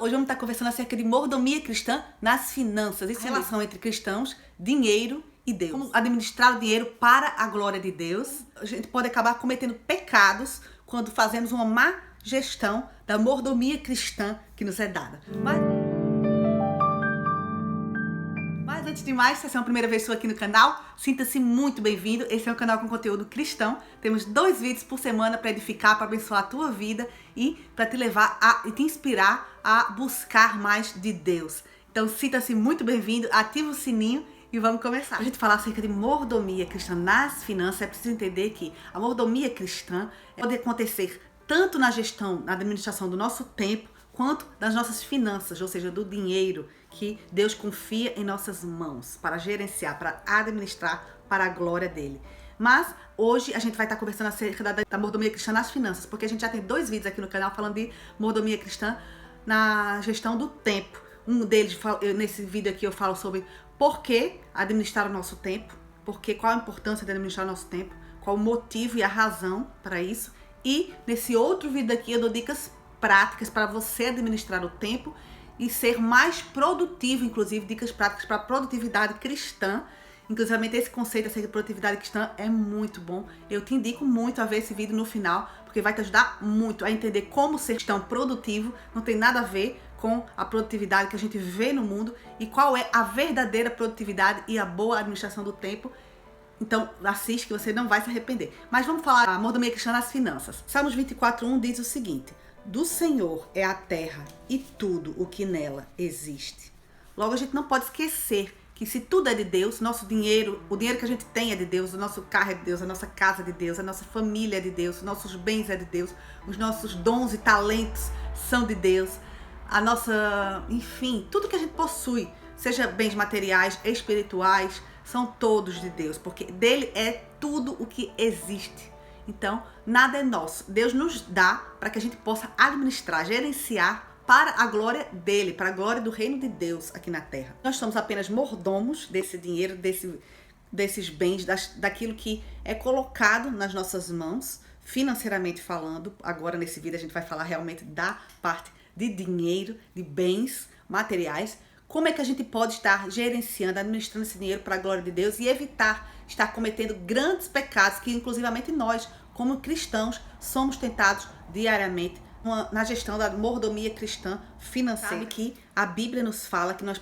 Hoje vamos estar conversando acerca de mordomia cristã nas finanças. Essa relação entre cristãos, dinheiro e Deus. Como administrar o dinheiro para a glória de Deus. A gente pode acabar cometendo pecados quando fazemos uma má gestão da mordomia cristã que nos é dada. Mas antes de mais, se essa é a primeira vez sua aqui no canal, sinta-se muito bem-vindo. Esse é um canal com conteúdo cristão. Temos 2 vídeos por semana para edificar, para abençoar a tua vida e para te levar e te inspirar a buscar mais de Deus. Então sinta-se muito bem-vindo, ativa o sininho e vamos começar. Para a gente falar acerca de mordomia cristã nas finanças, é preciso entender que a mordomia cristã pode acontecer tanto na gestão, na administração do nosso tempo, quanto das nossas finanças, ou seja, do dinheiro que Deus confia em nossas mãos para gerenciar, para administrar para a glória dele. Mas hoje a gente vai estar conversando acerca da mordomia cristã nas finanças, porque a gente já tem 2 vídeos aqui no canal falando de mordomia cristã na gestão do tempo. Um deles, nesse vídeo aqui eu falo sobre por que administrar o nosse tempo, qual a importância de administrar o nosso tempo, qual o motivo e a razão para isso. E nesse outro vídeo aqui eu dou dicas práticas para você administrar o tempo e ser mais produtivo, inclusive dicas práticas para produtividade cristã. Inclusive esse conceito de produtividade cristã é muito bom. Eu te indico muito a ver esse vídeo no final, porque vai te ajudar muito a entender como ser cristão produtivo. Não tem nada a ver com a produtividade que a gente vê no mundo e qual é a verdadeira produtividade e a boa administração do tempo. Então assiste que você não vai se arrepender. Mas vamos falar da mordomia cristã nas finanças. Salmos 24:1 diz o seguinte: do Senhor é a terra e tudo o que nela existe. Logo, a gente não pode esquecer que se tudo é de Deus, nosso dinheiro, o dinheiro que a gente tem é de Deus, o nosso carro é de Deus, a nossa casa é de Deus, a nossa família é de Deus, os nossos bens é de Deus, os nossos dons e talentos são de Deus, enfim, tudo que a gente possui, seja bens materiais, espirituais, são todos de Deus, porque dele é tudo o que existe. Então, nada é nosso. Deus nos dá para que a gente possa administrar, gerenciar para a glória dele, para a glória do reino de Deus aqui na terra. Nós somos apenas mordomos desse dinheiro, desses bens, daquilo que é colocado nas nossas mãos, financeiramente falando. Agora, nesse vídeo, a gente vai falar realmente da parte de dinheiro, de bens materiais. Como é que a gente pode estar gerenciando, administrando esse dinheiro para a glória de Deus e evitar estar cometendo grandes pecados que, inclusivamente, nós, como cristãos, somos tentados diariamente na gestão da mordomia cristã financeira. Sabe que a Bíblia nos fala que nós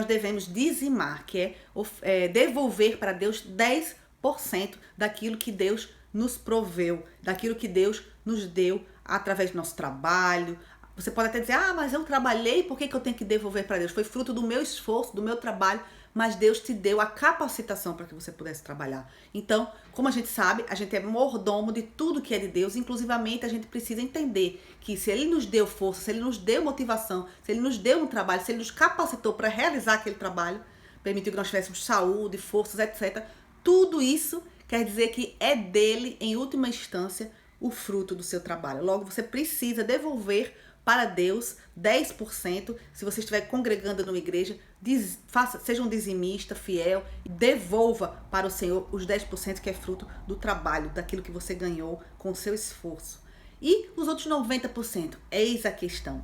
devemos dizimar, que é devolver para Deus 10% daquilo que Deus nos proveu, daquilo que Deus nos deu através do nosso trabalho. Você pode até dizer, mas eu trabalhei, por que eu tenho que devolver para Deus? Foi fruto do meu esforço, do meu trabalho, mas Deus te deu a capacitação para que você pudesse trabalhar. Então, como a gente sabe, a gente é mordomo de tudo que é de Deus, inclusivamente a gente precisa entender que se Ele nos deu força, se Ele nos deu motivação, se Ele nos deu um trabalho, se Ele nos capacitou para realizar aquele trabalho, permitiu que nós tivéssemos saúde, forças, etc. Tudo isso quer dizer que é dele, em última instância, o fruto do seu trabalho. Logo, você precisa devolver para Deus 10%. Se você estiver congregando numa igreja, seja um dizimista fiel e devolva para o Senhor os 10% que é fruto do trabalho, daquilo que você ganhou com o seu esforço. E os outros 90%, eis a questão.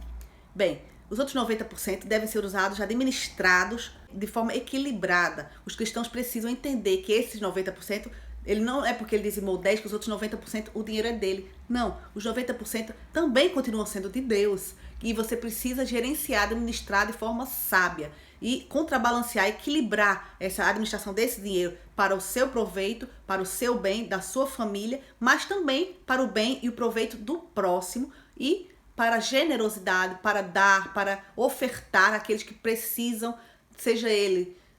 Bem, os outros 90% devem ser usados, administrados de forma equilibrada. Os cristãos precisam entender que esses 90%, ele não é porque ele dizimou 10% que os outros 90% o dinheiro é dele. Não, os 90% também continuam sendo de Deus. E você precisa gerenciar, administrar de forma sábia e contrabalancear, equilibrar essa administração desse dinheiro para o seu proveito, para o seu bem, da sua família, mas também para o bem e o proveito do próximo e para a generosidade, para dar, para ofertar àqueles que precisam,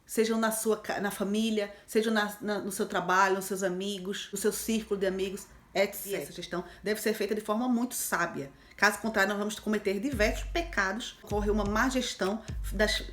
sejam na família, sejam no seu trabalho, nos seus amigos, no seu círculo de amigos, etc. E essa gestão deve ser feita de forma muito sábia. Caso contrário, nós vamos cometer diversos pecados. Ocorre uma má gestão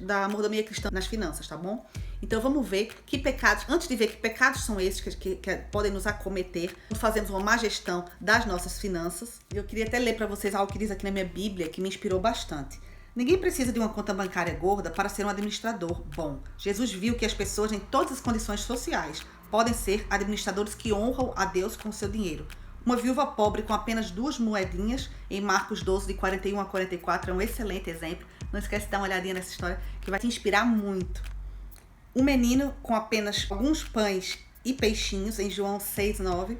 da mordomia cristã nas finanças, tá bom? Então vamos ver que pecados, antes de ver que pecados são esses que podem nos acometer quando fazemos uma má gestão das nossas finanças. Eu queria até ler para vocês algo que diz aqui na minha Bíblia, que me inspirou bastante. Ninguém precisa de uma conta bancária gorda para ser um administrador bom. Jesus viu que as pessoas em todas as condições sociais podem ser administradores que honram a Deus com o seu dinheiro. Uma viúva pobre com apenas 2 moedinhas, em Marcos 12, de 41 a 44, é um excelente exemplo. Não esquece de dar uma olhadinha nessa história, que vai te inspirar muito. Um menino com apenas alguns pães e peixinhos, em João 6, 9.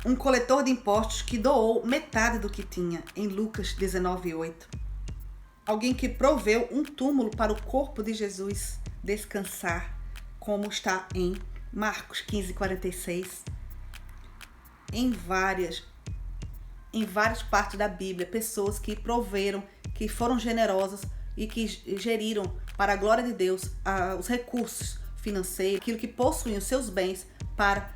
Um coletor de impostos que doou metade do que tinha, em Lucas 19, 8. Alguém que proveu um túmulo para o corpo de Jesus descansar, como está em Marcos 15, 46. Em várias partes da Bíblia, pessoas que proveram, que foram generosas e que geriram para a glória de Deus os recursos financeiros, aquilo que possuíam os seus bens para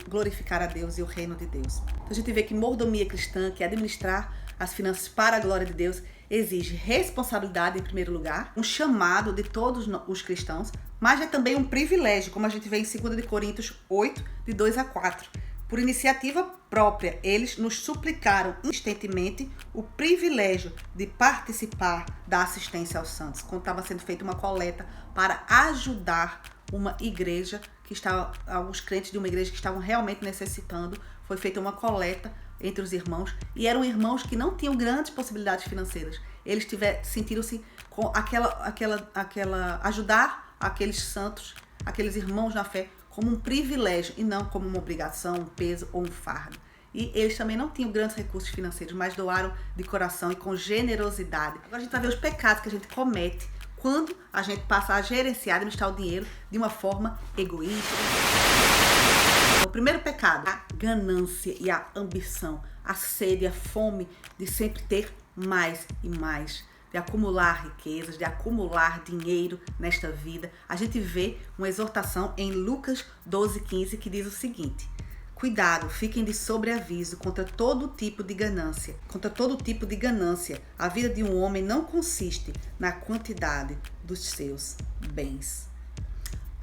glorificar a Deus e o reino de Deus. Então a gente vê que mordomia cristã, que é administrar as finanças para a glória de Deus, exige responsabilidade em primeiro lugar, um chamado de todos os cristãos, mas é também um privilégio, como a gente vê em 2 de Coríntios 8, de 2 a 4. Por iniciativa própria, eles nos suplicaram insistentemente o privilégio de participar da assistência aos santos, quando estava sendo feita uma coleta para ajudar uma igreja que estava, alguns crentes de uma igreja que estavam realmente necessitando. Foi feita uma coleta entre os irmãos, e eram irmãos que não tinham grandes possibilidades financeiras. Eles sentiram-se com ajudar aqueles santos, aqueles irmãos na fé, como um privilégio e não como uma obrigação, um peso ou um fardo. E eles também não tinham grandes recursos financeiros, mas doaram de coração e com generosidade. Agora a gente vai ver os pecados que a gente comete quando a gente passa a gerenciar, administrar o dinheiro de uma forma egoísta. O primeiro pecado, a ganância e a ambição, a sede, a fome de sempre ter mais e mais, de acumular riquezas, de acumular dinheiro nesta vida. A gente vê uma exortação em Lucas 12:15 que diz o seguinte: cuidado, fiquem de sobreaviso contra todo tipo de ganância. Contra todo tipo de ganância. A vida de um homem não consiste na quantidade dos seus bens.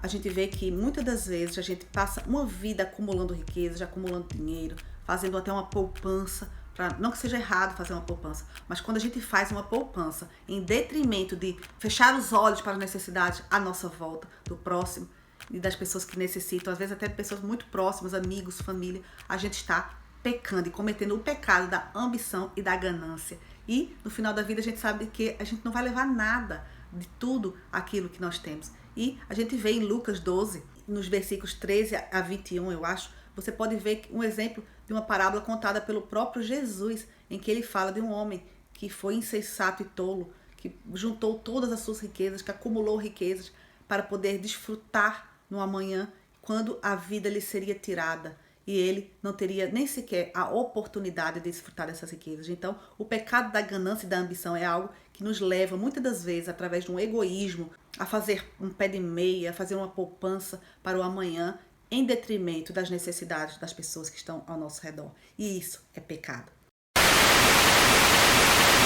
A gente vê que muitas das vezes a gente passa uma vida acumulando riquezas, acumulando dinheiro, fazendo até uma poupança. Não que seja errado fazer uma poupança, mas quando a gente faz uma poupança em detrimento de fechar os olhos para as necessidades à nossa volta, do próximo e das pessoas que necessitam, às vezes até pessoas muito próximas, amigos, família, a gente está pecando e cometendo o pecado da ambição e da ganância. E no final da vida a gente sabe que a gente não vai levar nada de tudo aquilo que nós temos. E a gente vê em Lucas 12, nos versículos 13 a 21, eu acho, você pode ver um exemplo de uma parábola contada pelo próprio Jesus, em que ele fala de um homem que foi insensato e tolo, que juntou todas as suas riquezas, que acumulou riquezas para poder desfrutar no amanhã, quando a vida lhe seria tirada e ele não teria nem sequer a oportunidade de desfrutar dessas riquezas. Então, o pecado da ganância e da ambição é algo que nos leva, muitas das vezes, através de um egoísmo, a fazer um pé de meia, a fazer uma poupança para o amanhã, em detrimento das necessidades das pessoas que estão ao nosso redor. E isso é pecado.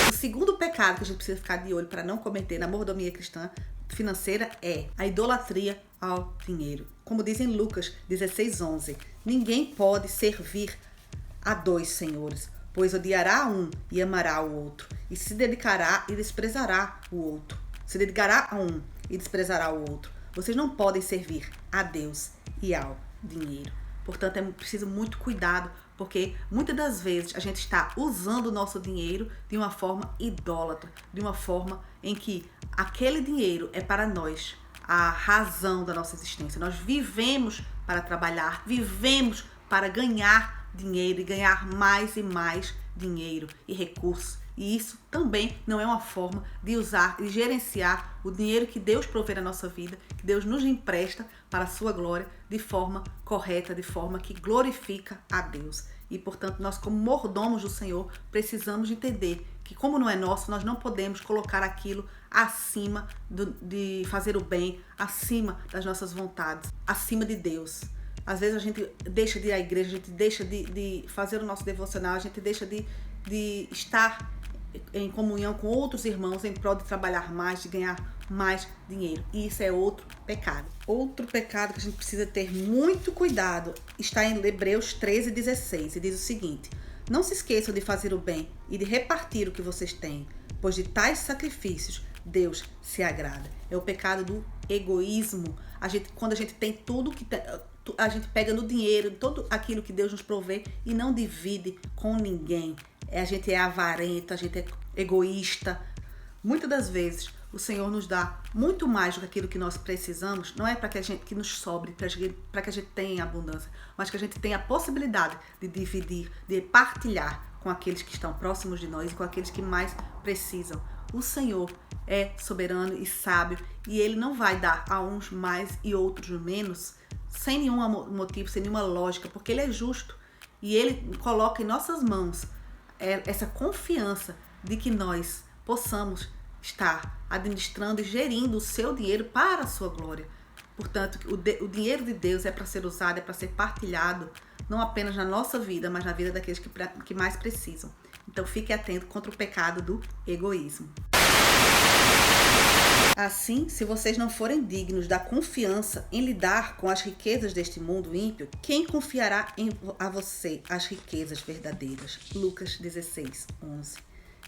O segundo pecado que a gente precisa ficar de olho para não cometer na mordomia cristã financeira é a idolatria ao dinheiro. Como diz em Lucas 16:11, ninguém pode servir a 2 senhores, pois odiará um e amará o outro, e se dedicará e desprezará o outro. Se dedicará a um e desprezará o outro. Vocês não podem servir a Deus e ao dinheiro. Portanto, é preciso muito cuidado, porque muitas das vezes a gente está usando o nosso dinheiro de uma forma idólatra, de uma forma em que aquele dinheiro é para nós a razão da nossa existência. Nós vivemos para trabalhar, vivemos para ganhar dinheiro e ganhar mais e mais dinheiro e recursos. E isso também não é uma forma de usar e gerenciar o dinheiro que Deus provê na nossa vida, que Deus nos empresta para a sua glória, de forma correta, de forma que glorifica a Deus. E, portanto, nós, como mordomos do Senhor, precisamos entender que, como não é nosso, nós não podemos colocar aquilo acima de fazer o bem, acima das nossas vontades, acima de Deus. Às vezes a gente deixa de ir à igreja, a gente deixa de fazer o nosso devocional, a gente deixa de estar em comunhão com outros irmãos em prol de trabalhar mais, de ganhar mais dinheiro. E isso é outro pecado. Outro pecado que a gente precisa ter muito cuidado está em Hebreus 13:16 e diz o seguinte: não se esqueçam de fazer o bem e de repartir o que vocês têm, pois de tais sacrifícios Deus se agrada. É o pecado do egoísmo. Quando a gente tem tudo que a gente pega no dinheiro, todo aquilo que Deus nos provê e não divide com ninguém. A gente é avarento, a gente é egoísta. Muitas das vezes o Senhor nos dá muito mais do que aquilo que nós precisamos, não é para que a gente que nos sobre, para que a gente tenha abundância, mas que a gente tenha a possibilidade de dividir, de partilhar com aqueles que estão próximos de nós e com aqueles que mais precisam. O Senhor é soberano e sábio e Ele não vai dar a uns mais e outros menos sem nenhum motivo, sem nenhuma lógica, porque Ele é justo e Ele coloca em nossas mãos essa confiança de que nós possamos estar administrando e gerindo o seu dinheiro para a sua glória. Portanto, o dinheiro de Deus é para ser usado, é para ser partilhado, não apenas na nossa vida, mas na vida daqueles que mais precisam. Então, fique atento contra o pecado do egoísmo. Assim, se vocês não forem dignos da confiança em lidar com as riquezas deste mundo ímpio, quem confiará a você as riquezas verdadeiras? Lucas 16, 11.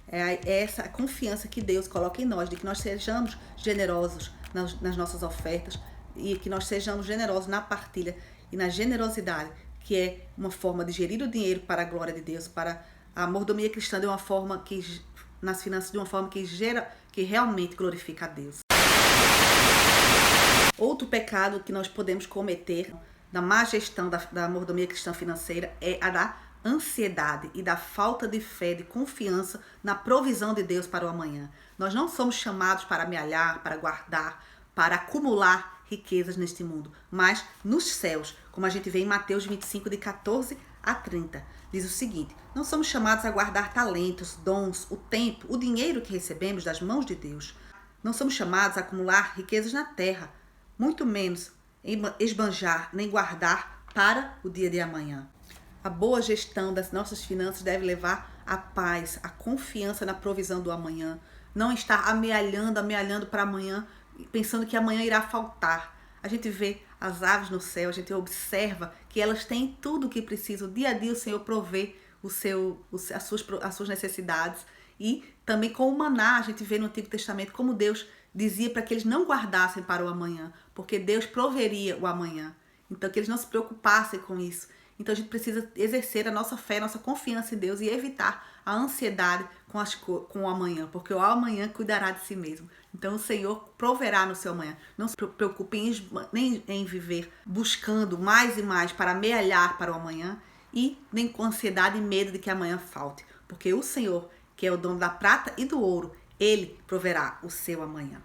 É essa confiança que Deus coloca em nós, de que nós sejamos generosos nas nossas ofertas e que nós sejamos generosos na partilha e na generosidade, que é uma forma de gerir o dinheiro para a glória de Deus, para a mordomia cristã de uma forma que, nas finanças, de uma forma que realmente glorifica a Deus. Outro pecado que nós podemos cometer na má gestão da mordomia cristã financeira é a da ansiedade e da falta de fé, de confiança na provisão de Deus para o amanhã. Nós não somos chamados para amealhar, para guardar, para acumular riquezas neste mundo, mas nos céus, como a gente vê em Mateus 25, de 14 a 30. Diz o seguinte: não somos chamados a guardar talentos, dons, o tempo, o dinheiro que recebemos das mãos de Deus. Não somos chamados a acumular riquezas na terra, muito menos esbanjar nem guardar para o dia de amanhã. A boa gestão das nossas finanças deve levar à paz, à confiança na provisão do amanhã. Não estar amealhando para amanhã, pensando que amanhã irá faltar. A gente vê as aves no céu, a gente observa que elas têm tudo o que precisam. Dia a dia o Senhor provê as suas necessidades. E também com o maná, a gente vê no Antigo Testamento como Deus dizia para que eles não guardassem para o amanhã, porque Deus proveria o amanhã. Então, que eles não se preocupassem com isso. Então, a gente precisa exercer a nossa fé, a nossa confiança em Deus e evitar a ansiedade com o amanhã, porque o amanhã cuidará de si mesmo. Então, o Senhor proverá no seu amanhã. Não se preocupe nem em viver buscando mais e mais para amealhar para o amanhã e nem com ansiedade e medo de que amanhã falte, porque o Senhor, que é o dono da prata e do ouro, Ele proverá o seu amanhã.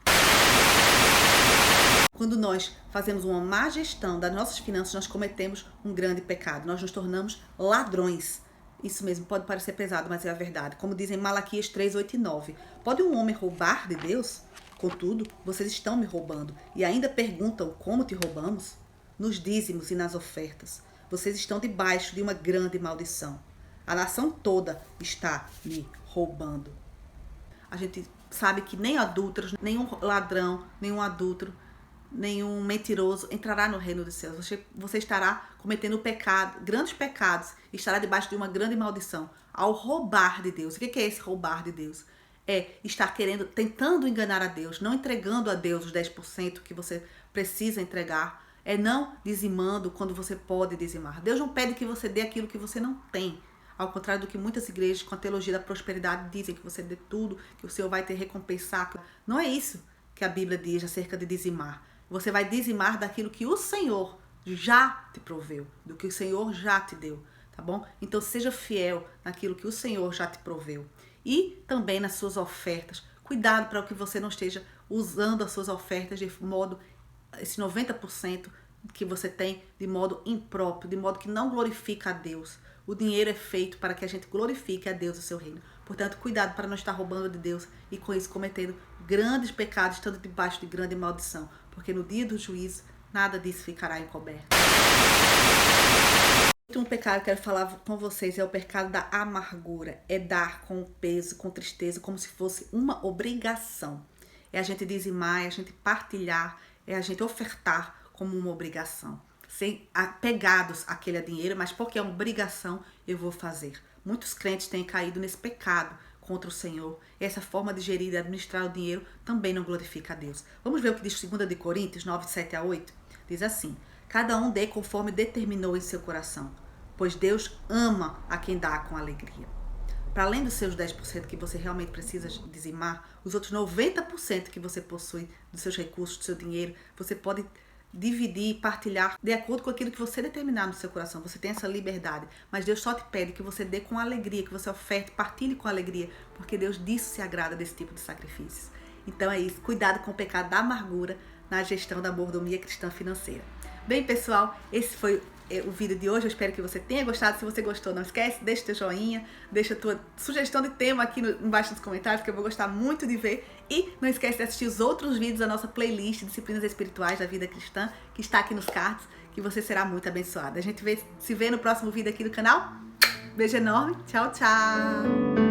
Quando nós fazemos uma má gestão das nossas finanças, nós cometemos um grande pecado. Nós nos tornamos ladrões. Isso mesmo, pode parecer pesado, mas é a verdade. Como dizem Malaquias 3, 8 e 9. Pode um homem roubar de Deus? Contudo, vocês estão me roubando. E ainda perguntam como te roubamos? Nos dízimos e nas ofertas. Vocês estão debaixo de uma grande maldição. A nação toda está me roubando. A gente sabe que nem adúlteros, nenhum ladrão, nenhum adúltero, nenhum mentiroso entrará no reino dos céus. Você estará cometendo grandes pecados, e estará debaixo de uma grande maldição ao roubar de Deus. O que é esse roubar de Deus? É estar tentando enganar a Deus, não entregando a Deus os 10% que você precisa entregar, é não dizimando quando você pode dizimar. Deus não pede que você dê aquilo que você não tem. Ao contrário do que muitas igrejas com a teologia da prosperidade dizem, que você dê tudo, que o Senhor vai te recompensar. Não é isso que a Bíblia diz acerca de dizimar. Você vai dizimar daquilo que o Senhor já te proveu, do que o Senhor já te deu, tá bom? Então seja fiel naquilo que o Senhor já te proveu. E também nas suas ofertas. Cuidado para que você não esteja usando as suas ofertas de modo, esse 90% que você tem, de modo impróprio, de modo que não glorifica a Deus. O dinheiro é feito para que a gente glorifique a Deus e o seu reino. Portanto, cuidado para não estar roubando de Deus e com isso cometendo grandes pecados, estando debaixo de grande maldição. Porque no dia do juízo, nada disso ficará encoberto. Um pecado que eu quero falar com vocês é o pecado da amargura. É dar com peso, com tristeza, como se fosse uma obrigação. É a gente dizimar, é a gente partilhar, é a gente ofertar como uma obrigação. Sem apegados àquele dinheiro, mas porque é uma obrigação, eu vou fazer. Muitos crentes têm caído nesse pecado contra o Senhor. E essa forma de gerir e administrar o dinheiro também não glorifica a Deus. Vamos ver o que diz 2 Coríntios 9, 7 a 8? Diz assim: Cada um dê conforme determinou em seu coração, pois Deus ama a quem dá com alegria. Para além dos seus 10% que você realmente precisa dizimar, os outros 90% que você possui dos seus recursos, do seu dinheiro, você pode dividir e partilhar de acordo com aquilo que você determinar no seu coração. Você tem essa liberdade, mas Deus só te pede que você dê com alegria, que você oferte, partilhe com alegria, porque Deus disso se agrada desse tipo de sacrifícios. Então é isso, cuidado com o pecado da amargura na gestão da mordomia cristã financeira. Bem, pessoal, esse foi o vídeo de hoje. Eu espero que você tenha gostado. Se você gostou, não esquece, deixa teu joinha, deixa tua sugestão de tema aqui embaixo nos comentários, que eu vou gostar muito de ver. E não esquece de assistir os outros vídeos da nossa playlist Disciplinas Espirituais da Vida Cristã, que está aqui nos cards, que você será muito abençoado. A gente se vê no próximo vídeo aqui do canal. Beijo enorme. Tchau, tchau.